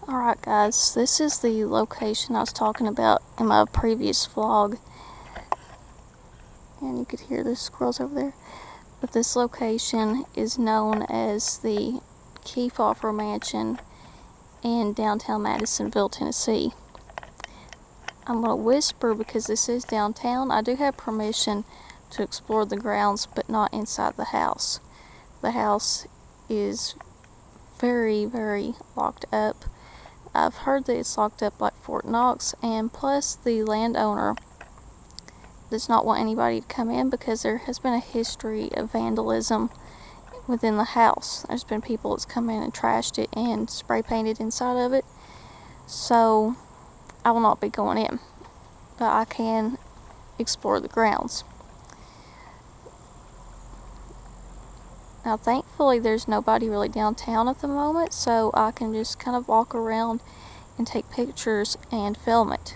Alright guys, this is the location I was talking about in my previous vlog. And you could hear the squirrels over there. But this location is known as the Kefauver Mansion in downtown Madisonville, Tennessee. I'm going to whisper because this is downtown. I do have permission to explore the grounds, but not inside the house. The house is very, very locked up. I've heard that it's locked up like Fort Knox, and plus the landowner does not want anybody to come in because there has been a history of vandalism within the house. There's been people that's come in and trashed it and spray painted inside of it. So I will not be going in, but I can explore the grounds. Now thankfully there's nobody really downtown at the moment, so I can just kind of walk around and take pictures and film it.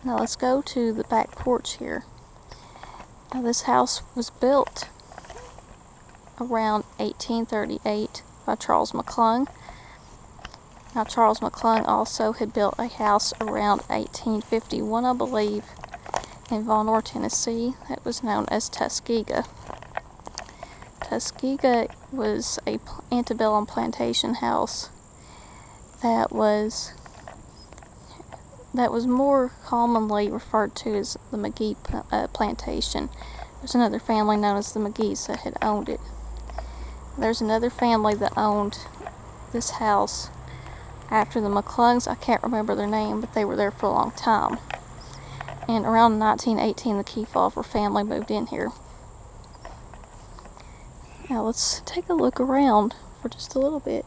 Now let's go to the back porch here. Now this house was built around 1838 by Charles McClung. Now Charles McClung also had built a house around 1851, I believe, in Vonore, Tennessee, that was known as Tuskegee. Tuskegee was a antebellum plantation house that was more commonly referred to as the McGhee plantation. There's another family known as the McGhees that had owned it. There's another family that owned this house after the McClungs. I can't remember their name, but they were there for a long time. And around 1918, the Kefauver family moved in here. Now let's take a look around for just a little bit.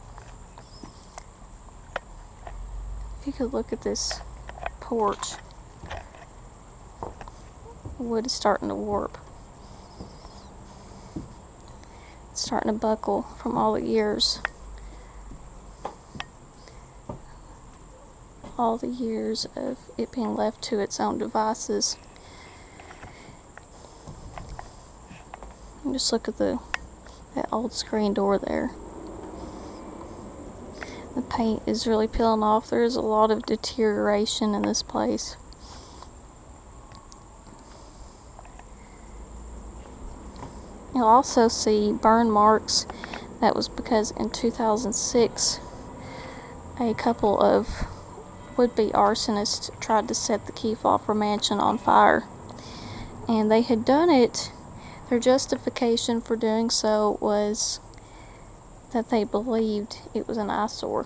If you could look at this porch, the wood is starting to warp. It's starting to buckle from all the years. All the years of it being left to its own devices. And just look at that old screen door there. The paint is really peeling off. There is a lot of deterioration in this place. You'll also see burn marks. That was because in 2006 a couple of would-be arsonists tried to set the Kefauver mansion on fire, and they had done it. Their justification for doing so was that they believed it was an eyesore,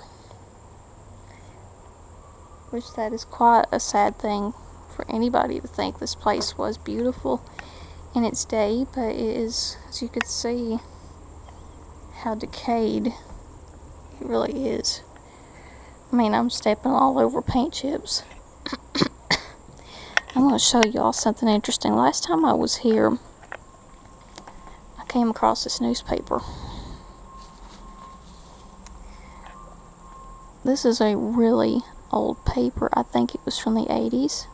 which that is quite a sad thing for anybody to think. This place was beautiful in its day, but it is, as you could see, how decayed it really is. I mean, I'm stepping all over paint chips. I'm going to show y'all something interesting. Last time I was here, I came across this newspaper. This is a really old paper. I think it was from the 80s.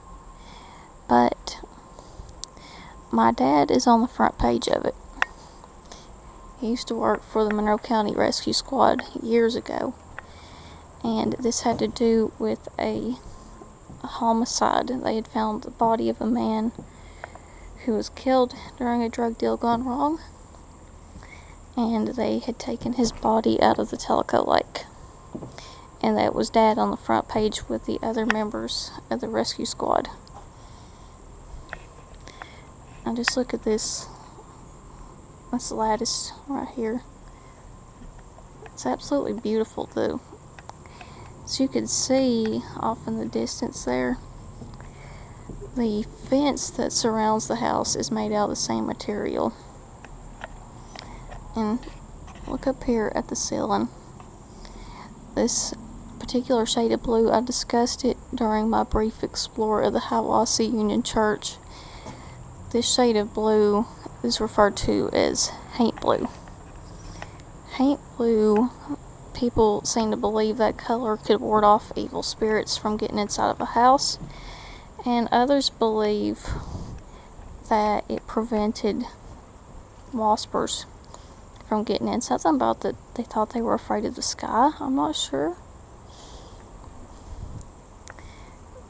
But my dad is on the front page of it. He used to work for the Monroe County Rescue Squad years ago. And this had to do with a homicide. They had found the body of a man who was killed during a drug deal gone wrong, and they had taken his body out of the Tellico Lake. And that was Dad on the front page with the other members of the rescue squad. Now just look at this. That's the lattice right here. It's absolutely beautiful too. As you can see off in the distance there, the fence that surrounds the house is made out of the same material. And look up here at the ceiling. This particular shade of blue, I discussed it during my brief explore of the Hiawassee Union Church. This shade of blue is referred to as haint blue. Haint blue, people seem to believe that color could ward off evil spirits from getting inside of a house, and others believe that it prevented waspers from getting in. Something about that they thought they were afraid of the sky. I'm not sure.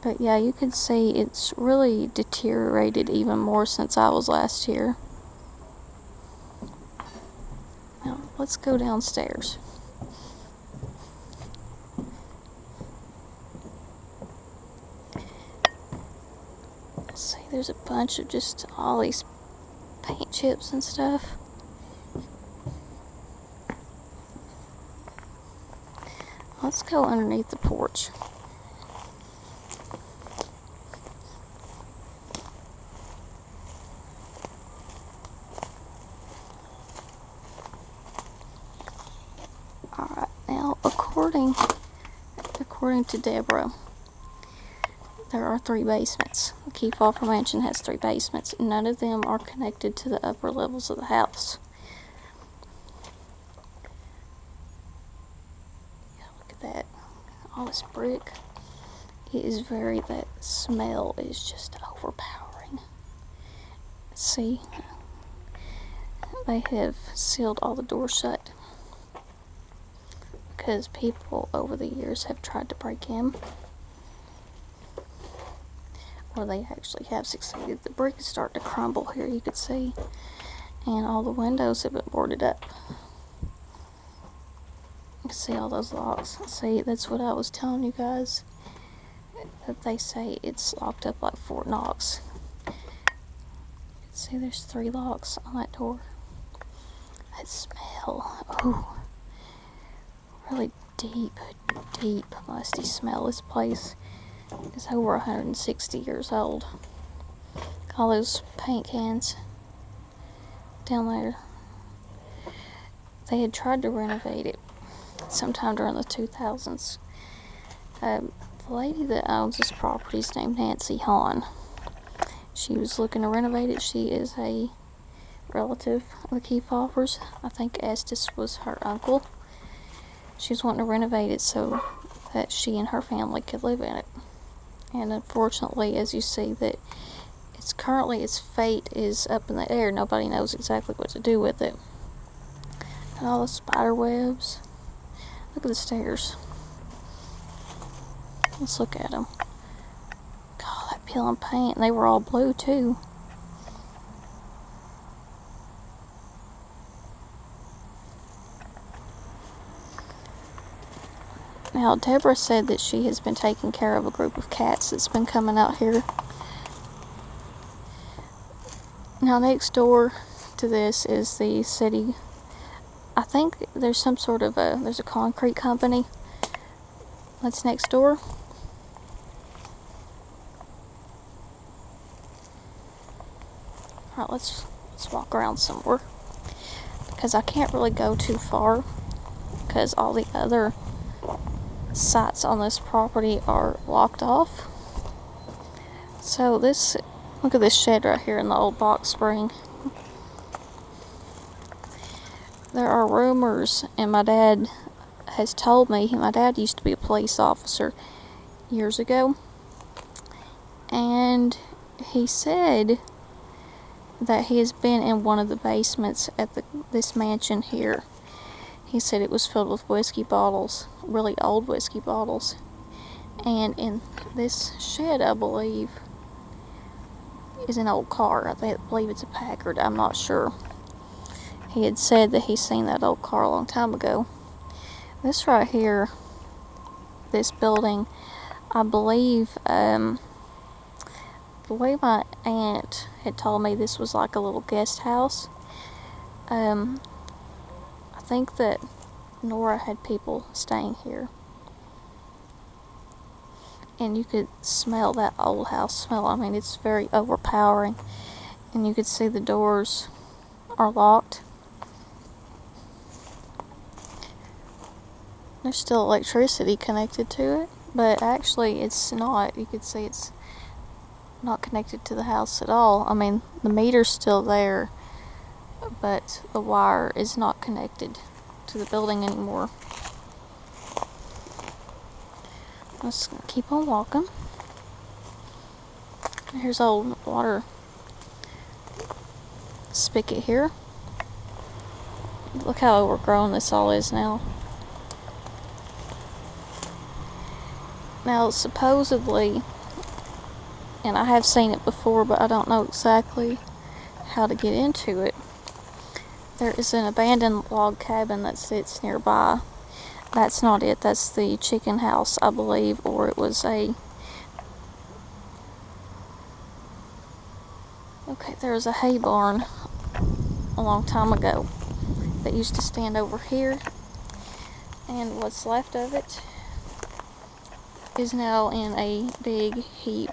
But yeah, you can see it's really deteriorated even more since I was last here. Now, let's go downstairs. Let's see, there's a bunch of just all these paint chips and stuff. Let's go underneath the porch. Alright, now according to Deborah, there are 3 basements. The Kefauver mansion has 3 basements. None of them are connected to the upper levels of the house. Yeah, look at that. All this brick. It is that smell is just overpowering. See, they have sealed all the doors shut because people over the years have tried to break in. Or they actually have succeeded. The brick is starting to crumble here, you can see. And all the windows have been boarded up. You can see all those locks. See, that's what I was telling you guys. That they say it's locked up like Fort Knox. You can see there's 3 locks on that door. That smell. Oh. Really deep, musty smell. This place is over 160 years old. All those paint cans down there. They had tried to renovate it sometime during the 2000s. The lady that owns this property is named Nancy Hahn. She was looking to renovate it. She is a relative of the Kefauvers. I think Estes was her uncle. She was wanting to renovate it so that she and her family could live in it. And unfortunately, as you see, that its fate is up in the air. Nobody knows exactly what to do with it. And all the spider webs. Look at the stairs. Let's look at them. God, that peeling paint. And they were all blue too. Now, Deborah said that she has been taking care of a group of cats that's been coming out here. Now, next door to this is the city. I think there's some sort of there's a concrete company that's next door. Alright, let's walk around some more. Because I can't really go too far. Because all the other sites on this property are locked off. So look at this shed right here in the old box spring. There are rumors, and my dad has told me, my dad used to be a police officer years ago, and he said that he has been in one of the basements at this mansion here. He said it was filled with whiskey bottles, really old whiskey bottles. And in this shed, I believe, is an old car. I believe it's a Packard. I'm not sure. He had said that he's seen that old car a long time ago. This right here, this building, I believe, the way my aunt had told me, this was like a little guest house. I think that Nora had people staying here. And you could smell that old house smell. I mean, it's very overpowering. And you could see the doors are locked. There's still electricity connected to it, but actually it's not. You could see it's not connected to the house at all. I mean, the meter's still there, but the wire is not connected to the building anymore. Let's keep on walking. Here's old water spigot here. Look how overgrown this all is now. Now, supposedly, and I have seen it before, but I don't know exactly how to get into it. There is an abandoned log cabin that sits nearby. That's not it. That's the chicken house, I believe, or it was a... Okay, there was a hay barn a long time ago that used to stand over here, and what's left of it is now in a big heap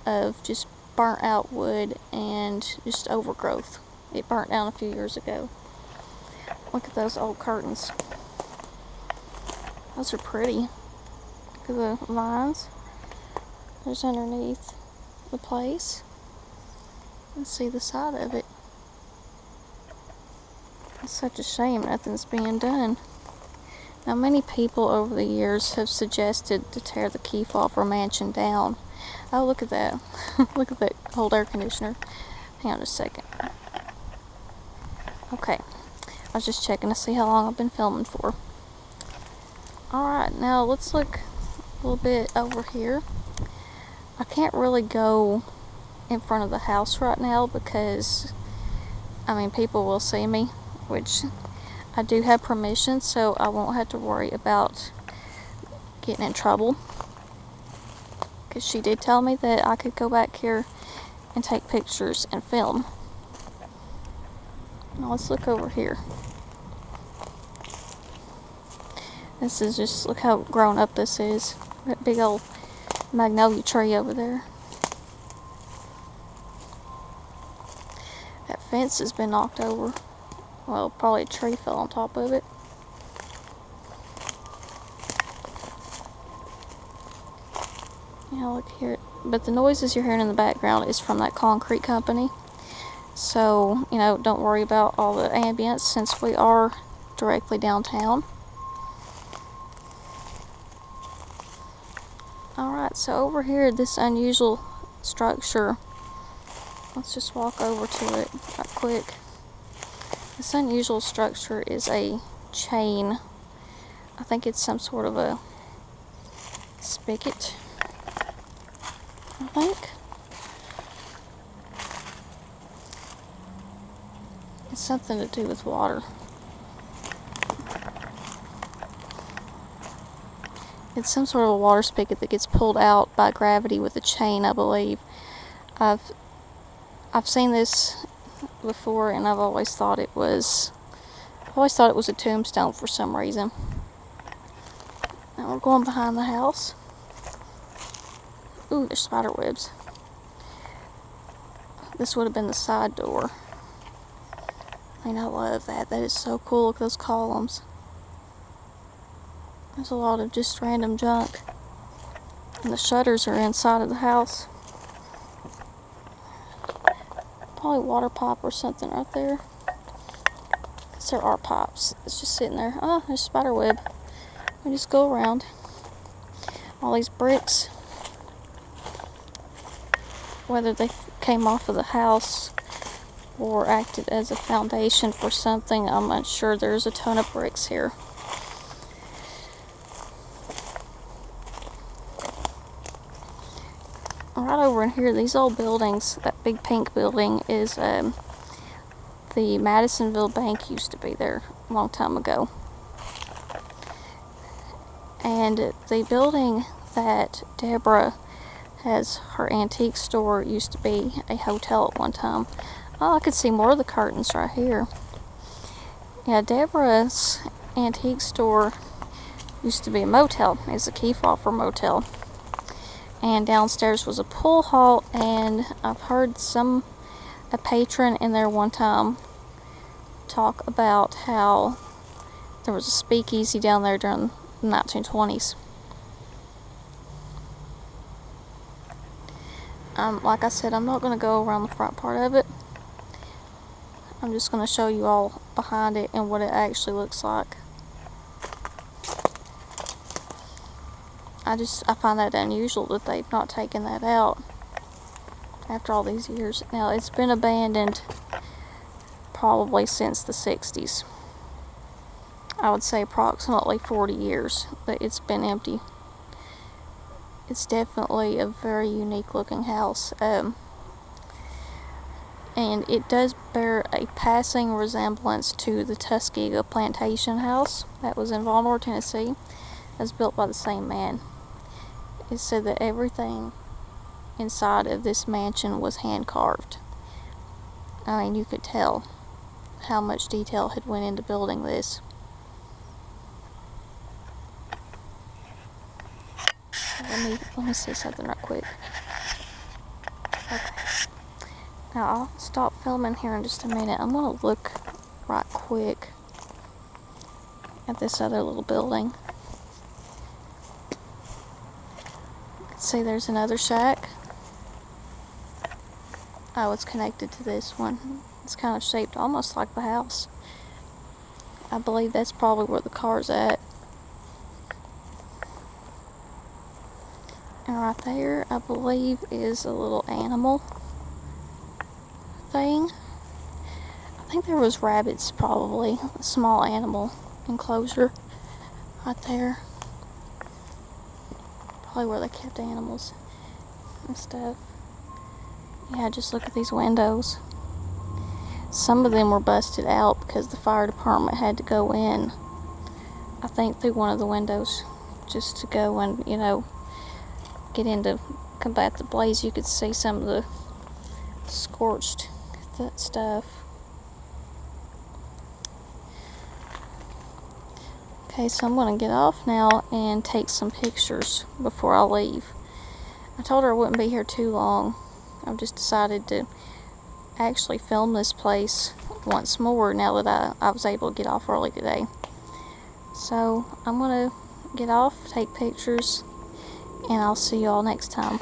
of just burnt out wood and just overgrowth. It burnt down a few years ago. Look at those old curtains. Those are pretty. Look at the vines. There's underneath the place. Let's see the side of it. It's such a shame nothing's being done. Now, many people over the years have suggested to tear the Kefauver mansion down. Oh, look at that. Look at that old air conditioner. Hang on just a second. Okay. I was just checking to see how long I've been filming for. Alright, now let's look a little bit over here. I can't really go in front of the house right now because, I mean, people will see me, which I do have permission, so I won't have to worry about getting in trouble. Because she did tell me that I could go back here and take pictures and film. Now let's look over here. This is just, look how grown up this is. That big old magnolia tree over there. That fence has been knocked over. Well, probably a tree fell on top of it. Yeah, look here. But the noises you're hearing in the background is from that concrete company. So, you know, don't worry about all the ambience since we are directly downtown. Alright, so over here, this unusual structure, let's just walk over to it right quick. This unusual structure is a chain. I think it's some sort of a spigot, I think. It's something to do with water. It's some sort of a water spigot that gets pulled out by gravity with a chain, I believe. I've seen this before, and I've always thought it was a tombstone for some reason. Now we're going behind the house. Ooh, there's spider webs. This would have been the side door. I mean, I love that. That is so cool. Look at those columns. There's a lot of just random junk. And the shutters are inside of the house. Probably water pipe or something right there. Because there are pipes. It's just sitting there. Oh, there's a spider web. We just go around. All these bricks. Whether they came off of the house or acted as a foundation for something, I'm unsure. There's a ton of bricks here. Right over in here, these old buildings, that big pink building is the Madisonville Bank used to be there a long time ago. And the building that Deborah has her antique store used to be a hotel at one time. Oh, I could see more of the curtains right here. Yeah, Deborah's antique store used to be a motel. It's a Kefauver motel. And downstairs was a pool hall, and I've heard a patron in there one time talk about how there was a speakeasy down there during the 1920s. Like I said, I'm not going to go around the front part of it. I'm just going to show you all behind it and what it actually looks like. I find that unusual that they've not taken that out after all these years. Now, it's been abandoned probably since the 60s. I would say approximately 40 years that it's been empty. It's definitely a very unique looking house. And it does bear a passing resemblance to the Tuskegee Plantation House that was in Vonore, Tennessee. It was built by the same man. It said that everything inside of this mansion was hand carved. I mean, you could tell how much detail had went into building this. Let me see something right quick. Okay. Now I'll stop filming here in just a minute. I'm gonna look right quick at this other little building. See, there's another shack. Oh, it's connected to this one. It's kind of shaped almost like the house. I believe that's probably where the car's at. And right there, I believe, is a little animal thing. I think there was rabbits, probably. A small animal enclosure right there. Probably where they kept animals and stuff. Yeah, just look at these windows. Some of them were busted out because the fire department had to go in, I think, through one of the windows just to go and, you know, get in to combat the blaze. You could see some of the scorched stuff. Okay, so I'm going to get off now and take some pictures before I leave. I told her I wouldn't be here too long. I've just decided to actually film this place once more now that I was able to get off early today. So I'm going to get off, take pictures, and I'll see you all next time.